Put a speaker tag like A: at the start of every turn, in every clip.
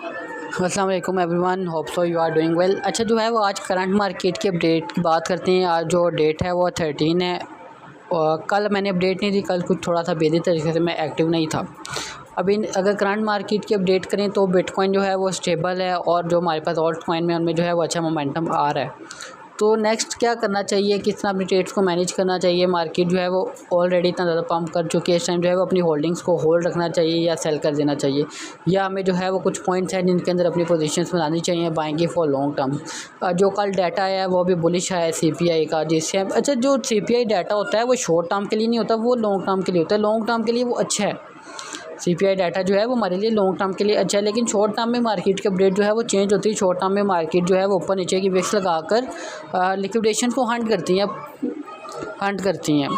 A: अस्सलाम वालेकुम everyone, hope so you are doing well. अच्छा जो है वो आज करंट मार्केट की अपडेट की बात करते हैं। आज जो डेट है वो 13 है और कल मैंने अपडेट नहीं दी, कल कुछ थोड़ा सा बेहतर तरीके से मैं एक्टिव नहीं था। अभी अगर करंट मार्केट की अपडेट करें तो बिटकॉइन जो है वो स्टेबल है और जो हमारे पास ऑल्ट कॉइन में उनमें जो है वो अच्छा मोमेंटम आ रहा है। तो नेक्स्ट क्या करना चाहिए, किस तरह अपनी ट्रेड्स को मैनेज करना चाहिए। मार्केट जो है वो ऑलरेडी इतना ज़्यादा पंप कर चुकी है, इस टाइम जो है वो अपनी होल्डिंग्स को होल्ड रखना चाहिए या सेल कर देना चाहिए, या हमें जो है वो कुछ पॉइंट्स हैं जिनके अंदर अपनी पोजीशंस बनानी चाहिए बाइंग फॉर लॉन्ग टर्म। जो कल डाटा आया है वो भी बुलिश है सीपीआई का, जिससे अच्छा जो सीपीआई डाटा होता है वो शॉर्ट टर्म के लिए नहीं होता, वो लॉन्ग टर्म के लिए होता है। लॉन्ग टर्म के लिए वो अच्छा है, सीपीआई डाटा जो है वो हमारे लिए लॉन्ग टर्म के लिए अच्छा है। लेकिन शॉर्ट टर्म में मार्केट की अपडेट जो है वो चेंज होती है। शॉर्ट टर्म में मार्केट जो है वो ऊपर नीचे की विक्स लगाकर लिक्विडेशन को हंट करती हैं।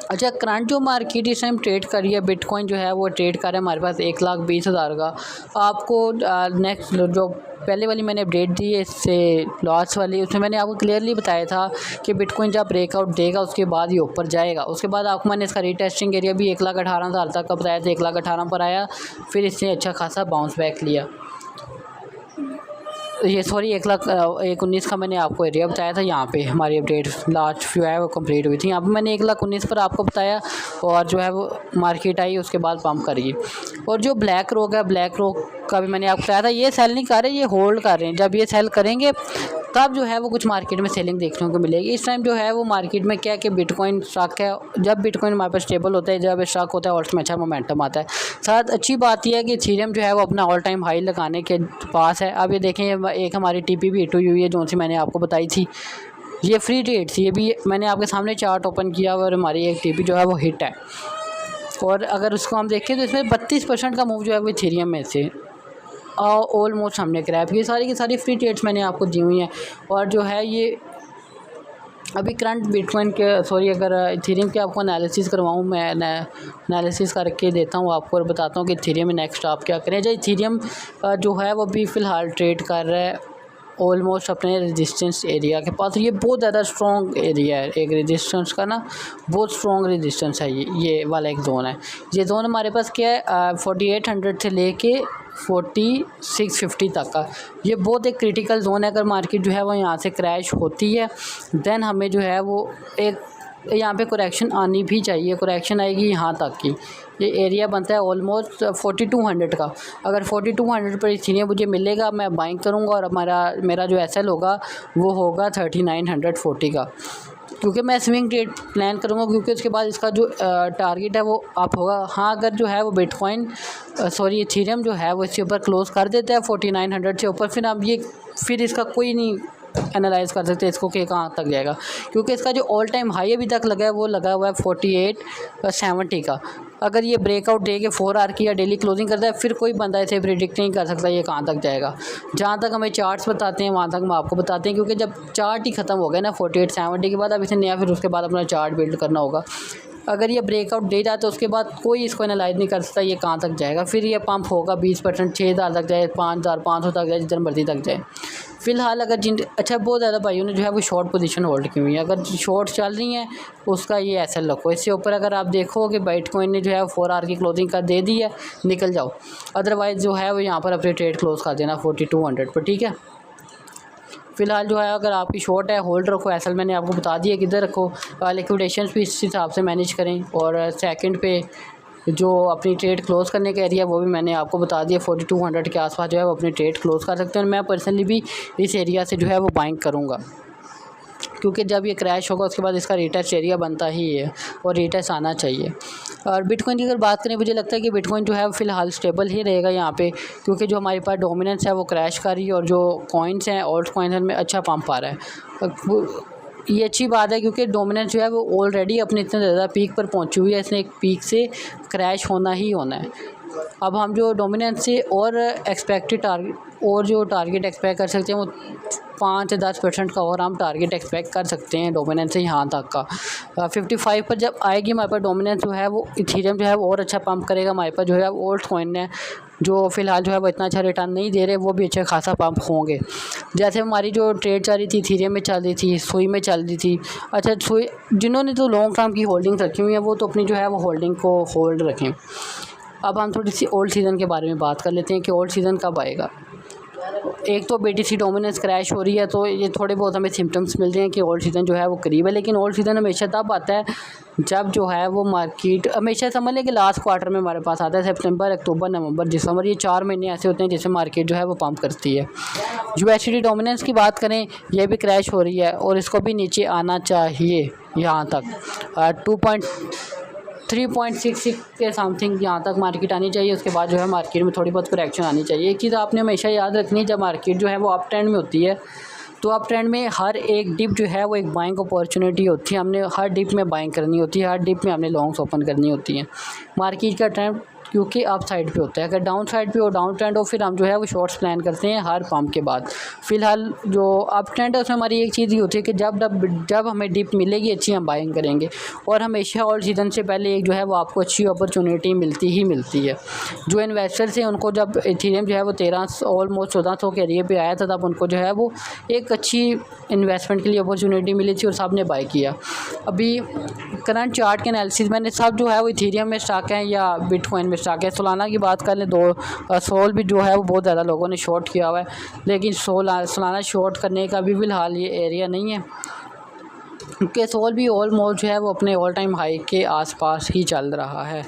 A: अच्छा करंट जो मार्केट इस टाइम ट्रेड कर रही है, बिटकॉइन जो है वो ट्रेड कर रहा है हमारे पास 1,20,000 का। आपको नेक्स्ट जो पहले वाली मैंने अपडेट दी है, इससे लॉस वाली, उसमें मैंने आपको क्लियरली बताया था कि बिटकॉइन जब ब्रेकआउट देगा उसके बाद ये ऊपर जाएगा। उसके बाद आपको मैंने इसका रीटेस्टिंग एरिया भी 1,18,000 तक का बताया था, 1,18,000 पर आया, फिर इसने अच्छा खासा बाउंस बैक लिया। ये सॉरी 1,19,000 का मैंने आपको एरिया बताया था। यहाँ पे हमारी अपडेट लास्ट जो है वो कंप्लीट हुई थी। यहाँ पे मैंने 1,19,000 पर आपको बताया और जो है वो मार्केट आई, उसके बाद पंप करिए। और जो ब्लैक रॉक है, ब्लैक रॉक का भी मैंने आपको बताया था, ये सेल नहीं कर रहे, ये होल्ड कर रहे हैं। जब ये सेल करेंगे तब जो है वो कुछ मार्केट में सेलिंग देखने को मिलेगी। इस टाइम जो है वो मार्केट में क्या है कि बिटकॉइन स्टॉक है। जब बिटकॉइन हमारे पास स्टेबल होता है, जब स्टॉक होता है, ऑल्ट्स में अच्छा मोमेंटम आता है। साथ अच्छी बात यह है कि इथेरियम जो है वो अपना ऑल टाइम हाई लगाने के पास है। अब ये देखें, एक हमारी टीपी भी हिट हुई है जो सी मैंने आपको बताई थी, ये फ्री ट्रेड थी। ये भी मैंने आपके सामने चार्ट ओपन किया और हमारी एक टीपी जो है वो हिट है। और अगर उसको हम देखें तो इसमें 32% का मूव जो है वो इथेरियम में से ऑलमोस्ट हमने क्रैप। ये सारी की सारी फ्री ट्रेड्स मैंने आपको दी हुई हैं। और जो है ये अभी करंट बिटकॉइन के सॉरी अगर इथेरियम के आपको एनालिसिस करवाऊँ, मैं एनालिसिस करके देता हूँ आपको और बताता हूँ कि इथेरियम में नेक्स्ट आप क्या करें। जो इथेरियम जो है वो अभी फ़िलहाल ट्रेड कर रहा है ऑलमोस्ट अपने रेजिस्टेंस एरिया के पास। ये बहुत ज़्यादा स्ट्रॉन्ग एरिया है, एक रेजिस्टेंस का ना बहुत स्ट्रॉन्ग रेजिस्टेंस है। ये वाला एक जोन है। ये जोन हमारे पास क्या है 4800 से लेके 4650 तक का, ये बहुत एक क्रिटिकल जोन है। अगर मार्केट जो है वो यहाँ से क्रैश होती है देन हमें जो है वो एक यहाँ पे करेक्शन आनी भी चाहिए। करेक्शन आएगी यहाँ तक की, ये एरिया बनता है ऑलमोस्ट 4200 का। अगर 4200 पर इथेरियम मुझे मिलेगा मैं बाइंग करूँगा और मेरा जो एसएल होगा वो होगा 3940 का, क्योंकि मैं स्विंग ट्रेड प्लान करूँगा, क्योंकि उसके बाद इसका जो टारगेट है वो अप होगा। हाँ अगर जो है वो बिटकॉइन सॉरी इथेरियम जो है वो इसके ऊपर क्लोज़ कर देता है 4900 से ऊपर, फिर इसका कोई नहीं एनालाइज कर सकते इसको कि कहाँ तक जाएगा, क्योंकि इसका जो ऑल टाइम हाई अभी तक लगा है वो लगा हुआ है 4870 का। अगर ये ब्रेकआउट दे के 4 आवर की या डेली क्लोजिंग करता है फिर कोई बंदा इसे प्रिडिक्ट नहीं कर सकता ये कहाँ तक जाएगा। जहाँ तक हमें चार्ट्स बताते हैं वहाँ तक हम आपको बताते हैं, क्योंकि जब चार्ट ही ख़त्म हो गया ना 4870 के बाद, अब इसे नया फिर उसके बाद अपना चार्ट बिल्ड करना होगा। अगर ये ब्रेकआउट दे जाए तो उसके बाद कोई इसको एनालाइज नहीं कर सकता ये कहाँ तक जाएगा। फिर ये पंप होगा 20%, 6000 तक जाए, 5500 तक जाए, जिधर मर्जी तक जाए। फ़िलहाल अगर अच्छा बहुत ज़्यादा भाइयों ने जो है वो शॉर्ट पोजीशन होल्ड की हुई है, अगर शॉर्ट चल रही हैं उसका ये एसएल रखो। इससे ऊपर अगर आप देखो कि बिटकॉइन ने जो है 4 आवर की क्लोजिंग का दे दी है, निकल जाओ। अदरवाइज़ जो है वो यहाँ पर अपनी ट्रेड क्लोज़ कर देना 4200 पर, ठीक है। फ़िलहाल जो है अगर आपकी शॉर्ट है होल्ड रखो। एसएल मैंने आपको बता दिया किधर रखो, लिक्विडेशन भी इस हिसाब से मैनेज करें। और सेकंड पे जो अपनी ट्रेड क्लोज़ करने का एरिया वो भी मैंने आपको बता दिया 4200 के आसपास जो है वो अपनी ट्रेड क्लोज़ कर सकते हैं। और मैं पर्सनली भी इस एरिया से जो है वो बाइंग करूँगा, क्योंकि जब ये क्रैश होगा उसके बाद इसका रिटेस्ट एरिया बनता ही है और रिटेस्ट आना चाहिए। और बिटकॉइन की अगर बात करें, मुझे लगता है कि बिटकॉइन जो है फ़िलहाल स्टेबल ही रहेगा यहाँ पे, क्योंकि जो हमारे पास डोमिनेंस है वो क्रैश कर रही है और जो कॉइन्स हैं ऑल्ट कॉइन्स में अच्छा पंप आ रहा है। ये अच्छी बात है, क्योंकि डोमिनेंस जो है वो ऑलरेडी अपने इतने ज़्यादा पीक पर पहुँची हुई है, इसने एक पीक से क्रैश होना ही होना है। अब हम जो डोमिनेंस से और एक्सपेक्टेड टारगेट और जो टारगेट एक्सपेक्ट कर सकते हैं वो 5 से 10% का और हम टारगेट एक्सपेक्ट कर सकते हैं डोमिनेंस से यहाँ तक का। 55 पर जब आएगी हमारे पास डोमिनेंस जो है वो इथेरियम जो है वो और अच्छा पंप करेगा। हमारे पास जो है ओल्ड कॉइन है जो फ़िलहाल जो है वो इतना अच्छा रिटर्न नहीं दे रहे, वो भी अच्छा खासा पंप होंगे। जैसे हमारी जो ट्रेड चल रही थी इथेरियम में चल रही थी, सुई में चल रही थी। अच्छा सुई जिन्होंने तो लॉन्ग टर्म की होल्डिंग रखी हुई है वो तो अपनी जो है वो होल्डिंग को होल्ड रखें। अब हम थोड़ी सी ओल्ड सीज़न के बारे में बात कर लेते हैं कि ओल्ड सीज़न कब आएगा। एक तो BTC डोमिनेंस क्रैश हो रही है, तो ये थोड़े बहुत हमें सिम्टम्स मिल रहे हैं कि ओल्ड सीज़न जो है वो करीब है। लेकिन ओल्ड सीज़न हमेशा तब आता है जब जो है वो मार्केट, हमेशा समझ लें कि लास्ट क्वार्टर में हमारे पास आता है, सितंबर, अक्टूबर, नवंबर, दिसंबर, ये 4 महीने ऐसे होते हैं जिसमें मार्केट जो है वो पंप करती है। USD डोमिनेंस की बात करें, ये भी क्रैश हो रही है और इसको भी नीचे आना चाहिए यहाँ तक 3.66 के समथिंग यहाँ तक मार्केट आनी चाहिए। उसके बाद जो है मार्केट में थोड़ी बहुत करेक्शन आनी चाहिए। एक चीज़ आपने हमेशा याद रखनी है, जब मार्केट जो है वो अप ट्रेंड में होती है तो अप ट्रेंड में हर एक डिप जो है वो एक बाइंग अपॉर्चुनिटी होती है। हमने हर डिप में बाइंग करनी होती है, हर डिप में हमने लॉन्ग्स ओपन करनी होती हैं। मार्केट का ट्रेंड क्योंकि अप साइड पे होता है, अगर डाउन साइड पे हो, डाउन ट्रेंड हो, फिर हम जो है वो शॉर्ट्स प्लान करते हैं हर पंप के बाद। फ़िलहाल जो अप ट्रेंड है उसमें हमारी एक चीज़ ये होती है कि जब हमें डिप मिलेगी अच्छी, हम बाइंग करेंगे। और हमेशा ओल्ड सीज़न से पहले एक जो है वो आपको अच्छी अपॉर्चुनिटी मिलती ही मिलती है। जो इन्वेस्टर्स हैं उनको जब इथेरियम जो है वो 1300 ऑलमोस्ट 1400 के एरिया पे आया था, तब उनको जो है वो एक अच्छी इन्वेस्टमेंट के लिए अपॉर्चुनिटी मिली थी और सब ने बाई किया। अभी करंट चार्ट के एनालिसिस मैंने सब जो है वो इथेरियम में स्टॉक हैं या बिटकॉइन में स्टॉक है। सोलाना की बात कर लें, सोल भी जो है वो बहुत ज़्यादा लोगों ने शॉर्ट किया हुआ है, लेकिन सोलाना शॉर्ट करने का भी फ़िलहाल ये एरिया नहीं है, क्योंकि सोल भी ऑलमोस्ट जो है वो अपने ऑल टाइम हाई के आसपास ही चल रहा है।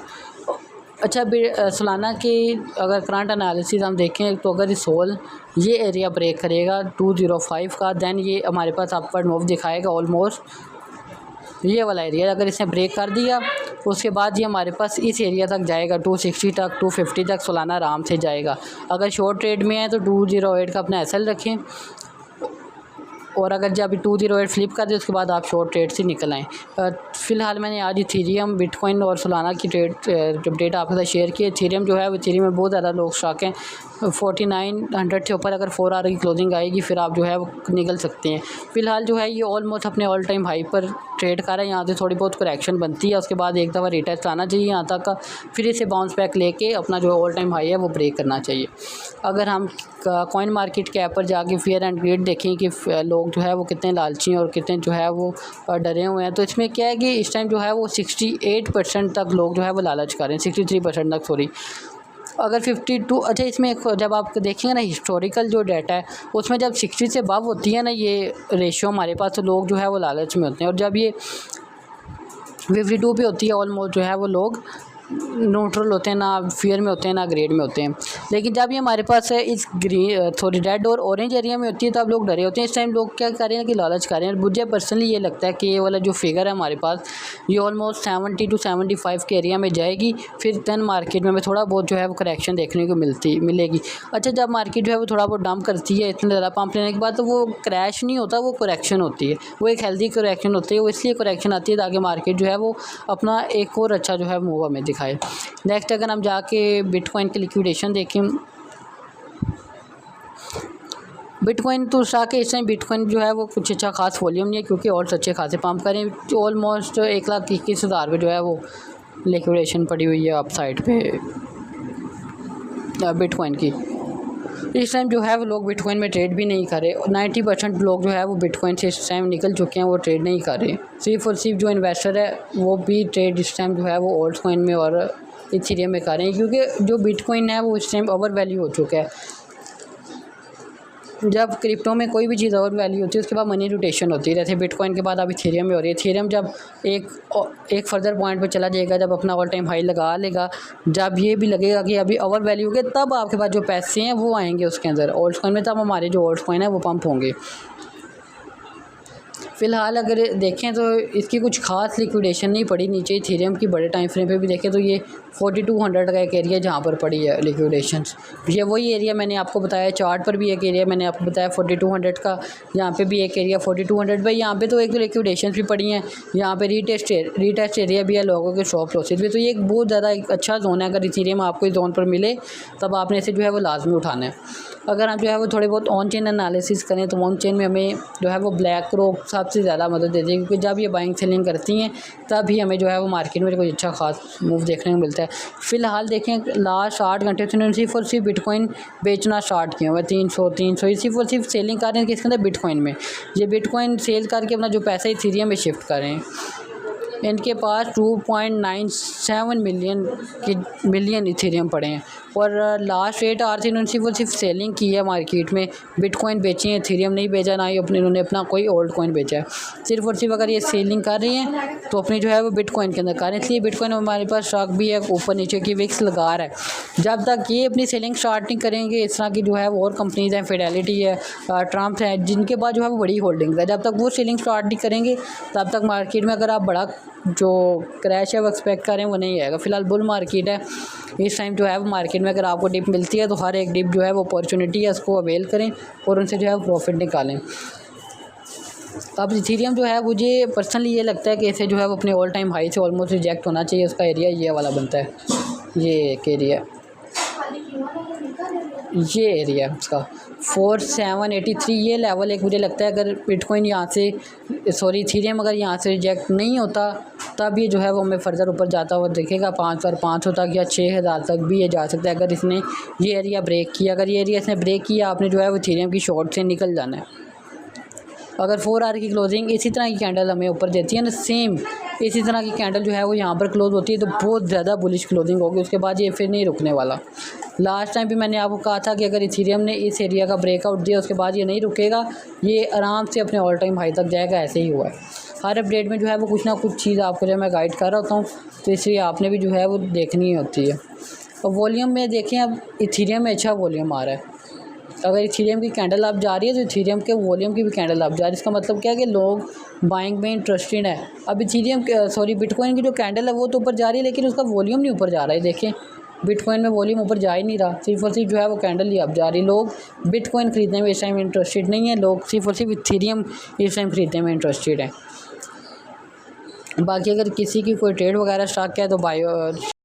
A: अच्छा, सोलाना के अगर करंट एनालिसिस हम देखें तो अगर सोल ये एरिया ब्रेक करेगा 205 का, दैन ये हमारे पास अपवर्ड मूव दिखाएगा ऑलमोस्ट ये वाला एरिया। अगर इसने ब्रेक कर दिया उसके बाद ये हमारे पास इस एरिया तक जाएगा, 260 तक, 250 तक सोलाना आराम से जाएगा। अगर शॉर्ट ट्रेड में है तो 208 का अपना SL रखें, और अगर जब 208 फ्लिप कर दे उसके बाद आप शॉर्ट ट्रेड से निकल आएँ। फ़िलहाल मैंने आज इथेरियम, बिटकॉइन और सोलाना की ट्रेड अपडेट आपके साथ शेयर की। इथेरियम जो है वो इथेरियम में बहुत ज़्यादा लोग स्टॉक हैं, 4900 से ऊपर अगर 4 आवर की क्लोजिंग आएगी फिर आप जो है वो निकल सकते हैं। फ़िलहाल जो है ये ऑलमोस्ट अपने ऑल टाइम हाई पर ट्रेड कर रहा है। यहाँ से थोड़ी बहुत करेक्शन बनती है, उसके बाद एक दफ़ा रिटेस्ट आना चाहिए यहाँ तक का, फिर इसे बाउंस बैक लेके अपना जो ऑल टाइम हाई है वो ब्रेक करना चाहिए। अगर हम कॉइन मार्केट कैप पर जाके फेयर एंड ग्रेड देखें कि लोग जो है वो कितने लालची हैं और कितने जो है वो डरे हुए हैं, तो इसमें क्या है कि इस टाइम जो है वो 68% तक लोग जो है वो लालच कर रहे हैं, 63% तक, सॉरी। अगर 52, अच्छा इसमें जब आप देखेंगे ना हिस्टोरिकल जो डाटा है उसमें जब 60 से अबव होती है ना ये रेशियो हमारे पास, तो लोग जो है वो लालच में होते हैं। और जब ये 52 पे होती है ऑलमोस्ट जो है वो लोग न्यूट्रल होते हैं, ना फियर में होते हैं ना ग्रेड में होते हैं। लेकिन जब ये हमारे पास इस ग्रीन थोड़ी रेड और ऑरेंज एरिया में होती है तो आप लोग डरे होते हैं। इस टाइम लोग क्या कर रहे हैं कि लालच कर रहे हैं। मुझे पर्सनली ये लगता है कि ये वाला जो फिगर है हमारे पास ये ऑलमोस्ट 70 to 75 के एरिया में जाएगी, फिर दैन मार्केट में हमें थोड़ा बहुत जो है वो करेक्शन देखने को मिलेगी। अच्छा, जब मार्केट जो है वो थोड़ा बहुत डंप करती है इतने ज़्यादा पंप लेने के बाद, तो वो क्रैश नहीं होता, वो करेक्शन होती है, वो एक हेल्दी करेक्शन होती है। वो इसलिए करेक्शन आती है ताकि मार्केट जो है वो अपना एक और अच्छा जो है मूव हमें दिखाए। नेक्स्ट अगर हम जाके बिटकॉइन की लिक्विडेशन देखें, बिटकॉइन तो स्टॉक है इस टाइम बिटकॉइन जो है वो कुछ अच्छा खास वॉल्यूम नहीं है, क्योंकि और अच्छे खासे पंप करें। ऑलमोस्ट 1,21,000 पे जो है वो लिक्विडेशन पड़ी हुई है अप साइड पे बिटकॉइन की। इस टाइम जो है वो लोग बिटकॉइन में ट्रेड भी नहीं कर रहे, 90% लोग जो है वो बिटकॉइन से इस टाइम निकल चुके हैं, वो ट्रेड नहीं कर रहे। सिर्फ और सिर्फ जो इन्वेस्टर है वो भी ट्रेड इस टाइम जो है वो ओल्ड कॉइन में और इथेरियम में कर रहे हैं, क्योंकि जो बिटकॉइन है वो इस टाइम ओवर वैल्यू हो चुका है। जब क्रिप्टो में कोई भी चीज़ ओवर वैल्यू होती है उसके बाद मनी रोटेशन होती है, जैसे बिटकॉइन के बाद अब इथेरियम में हो रही है। इथेरियम जब एक फर्दर पॉइंट पे चला जाएगा, जब अपना ऑल टाइम हाई लगा लेगा, जब ये भी लगेगा कि अभी ओवर वैल्यू हो गया, तब आपके पास जो पैसे हैं वो आएंगे उसके अंदर ओल्ड कॉइन में, तब हमारे जो ओल्ड कॉइन है वो पंप होंगे। फ़िलहाल अगर देखें तो इसकी कुछ खास लिक्विडेशन नहीं पड़ी नीचे। इथेरियम की बड़े टाइम फ्रेम पे भी देखें तो ये 4200 का एक एरिया जहाँ पर पड़ी है लिक्विडेशंस। ये वही एरिया मैंने आपको बताया, चार्ट पर भी एक एरिया मैंने आपको बताया 4200 का, यहाँ पे भी एक एरिया 4200। भाई यहाँ पे तो एक लिक्विडेशन भी पड़ी हैं, यहाँ पे रीटेस्ट एरिया भी है, लोगों के शॉप लॉसेज भी। तो ये एक बहुत ज़्यादा एक अच्छा जोन है। अगर इथेरियम आपको इस जोन पर मिले तब आपने इसे जो है वो लाजमी उठाना है। अगर हम जो है वो थोड़े बहुत ऑन चेन एनालिसिस करें तो ऑन चेन में हमें जो है वो ब्लैक रॉक सबसे ज़्यादा मदद देती है, क्योंकि जब ये बाइंग सेलिंग करती हैं तब ही हमें जो है वो मार्केट में कोई अच्छा खास मूव देखने को मिलता है। फ़िलहाल देखें लास्ट 8 घंटे से उन्होंने सिर्फ और सिर्फ बिटकॉइन बेचना स्टार्ट किया हुआ है, 300 सिर्फ और सिर्फ सेलिंग कर रहे हैं किसके अंदर, बिटकॉइन में। ये बिटकॉइन सेल करके अपना जो पैसा इथेरियम में शिफ्ट कर रहे हैं। इनके पास 2.97 मिलियन इथेरियम पड़े हैं। और लास्ट 8 आवर से इन्होंने सिर्फ सेलिंग की है मार्केट में, बिटकॉइन बेची है, इथेरियम नहीं बेचा, ना ही इन्होंने अपना कोई ओल्ड कॉइन बेचा है। सिर्फ और सिर्फ अगर ये सेलिंग कर रही हैं तो अपनी जो है वो बिटकॉइन के अंदर कर रहे हैं, इसलिए बिटकॉइन हमारे पास स्टॉक भी है, ऊपर नीचे की विक्स लगा रहा है। जब तक ये अपनी सेलिंग स्टार्ट नहीं करेंगे, इस तरह की जो है वो और कंपनीज हैं, फिडेलिटी है, ट्रम्प है, जिनके पास जो है वो बड़ी होल्डिंग्स है, जब तक वो सेलिंग स्टार्ट नहीं करेंगे तब तक मार्केट में अगर आप बड़ा जो क्रैश है वो एक्सपेक्ट करें वो नहीं आएगा। फ़िलहाल बुल मार्केट है, इस टाइम जो है वो मार्केट में अगर आपको डिप मिलती है तो हर एक डिप जो है वो अपॉर्चुनिटी है, उसको अवेल करें और उनसे जो है प्रॉफिट निकालें। अब इथेरियम जो है मुझे पर्सनली ये लगता है कि इसे जो है वो अपने ऑल टाइम हाई से ऑलमोस्ट रिजेक्ट होना चाहिए। उसका एरिया ये वाला बनता है, ये एक एरिया, ये एरिया उसका 4783, ये लेवल एक मुझे लगता है अगर बिटकॉइन यहाँ से इथेरियम अगर यहाँ से रिजेक्ट नहीं होता तब ये जो है वो हमें फर्दर ऊपर जाता हुआ दिखेगा 5500 तक या 6000 तक भी ये जा सकता है अगर इसने ये एरिया ब्रेक किया। अगर ये एरिया इसने ब्रेक किया आपने जो है वो इथेरियम की शॉर्ट से निकल जाना है। अगर 4 आवर की क्लोजिंग इसी तरह की कैंडल हमें ऊपर देती है ना, सेम इसी तरह की कैंडल जो है वो यहाँ पर क्लोज होती है तो बहुत ज़्यादा बुलिश क्लोजिंग होगी, उसके बाद ये फिर नहीं रुकने वाला। लास्ट टाइम भी मैंने आपको कहा था कि अगर इथेरियम ने इस एरिया का ब्रेकआउट दिया उसके बाद ये नहीं रुकेगा, ये आराम से अपने ऑल टाइम हाई तक जाएगा। ऐसे ही हुआ है, हर अपडेट में जो है वो कुछ ना कुछ चीज़ आपको जो मैं गाइड कर रहा होता हूँ, तो इसलिए आपने भी जो है वो देखनी होती है। और वॉल्यूम में देखें, अब इथेरियम में अच्छा वॉल्यूम आ रहा है। अगर इथेरियम की कैंडल आप जा रही है तो इथेरियम के वॉल्यूम की भी कैंडल आप जा रही है, इसका मतलब क्या है कि लोग बाइंग में इंटरेस्टेड है। अब बिटकॉइन की जो कैंडल है वो तो ऊपर जा रही है लेकिन उसका वॉल्यूम नहीं ऊपर जा रहा है। देखें बिटकॉइन में वॉल्यूम ऊपर जा ही नहीं रहा, सिर्फ और सिर्फ जो है वो कैंडल ही अब जा रही है। लोग बिटकॉइन खरीदने में इस टाइम इंटरेस्टेड नहीं है, लोग सिर्फ और सिर्फ इथेरियम इस टाइम खरीदने में इंटरेस्टेड है। बाकी अगर किसी की कोई ट्रेड वगैरह स्टार्ट किया है तो